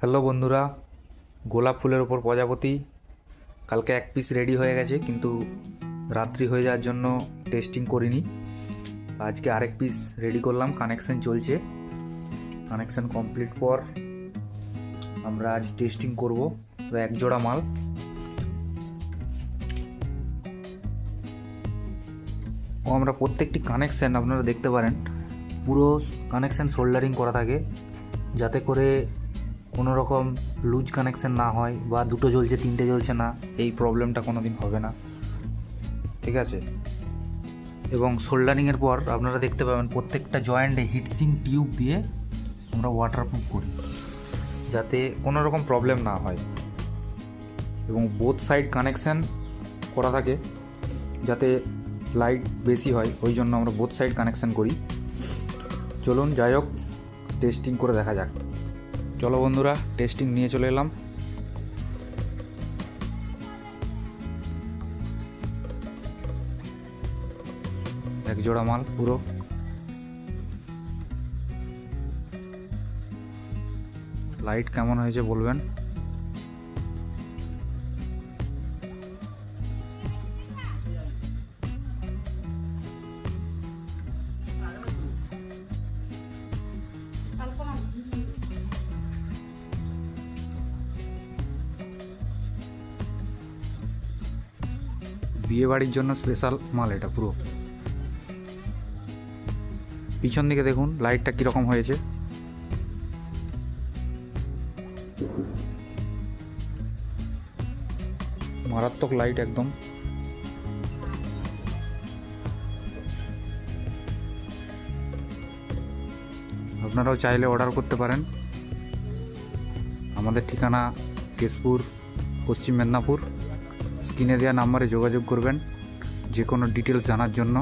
Hello বন্ধুরা, গোলাপ ফুলের ওপর প্রজাপতি কালকে এক পিস রেডি হয়ে গেছে, কিন্তু রাত্রি হয়ে যাওয়ার জন্য টেস্টিং করিনি। আজকে আরেক পিস রেডি করলাম, কানেকশন চলছে। কানেকশন কমপ্লিট পর আমরা আজ টেস্টিং করব। তো এক জোড়া মাল। ও আমরা প্রত্যেকটি কানেকশন আপনারা দেখতে পারেন, পুরো কানেকশন সোল্ডারিং করা থাকে, যাতে করে কোনো রকম লুজ কানেকশন না হয় বা দুটো জ্বলছে তিনটে জ্বলছে না, এই প্রবলেমটা কোনো দিন হবে না। ঠিক আছে। এবং সোল্ডারিংয়ের পর আপনারা দেখতে পাবেন প্রত্যেকটা জয়েন্টে হিটসিং টিউব দিয়ে আমরা ওয়াটারপ্রুফ করি, যাতে কোনো রকম প্রবলেম না হয়। এবং বোথ সাইড কানেকশান করা থাকে, যাতে লাইট বেশি হয়, ওই জন্য আমরা বোথ সাইড কানেকশান করি। চলুন যাই হোক, টেস্টিং করে দেখা যাক। চলো বন্ধুরা, টেস্টিং নিয়ে চলে এলাম। এক জোড়া মাল পুরো। লাইট কেমন হয়েছে বলবেন। বিয়ে বাড়ির জন্য স্পেশাল মাল এটা পুরো। পিছন দিকে দেখুন লাইটটা কীরকম হয়েছে। মারাত্মক লাইট একদম। আপনারাও চাইলে অর্ডার করতে পারেন। আমাদের ঠিকানা কেশপুর, পশ্চিম মেদিনীপুর। স্ক্রিনে দেওয়া নাম্বারে যোগাযোগ করবেন যে কোনো ডিটেলস জানার জন্য।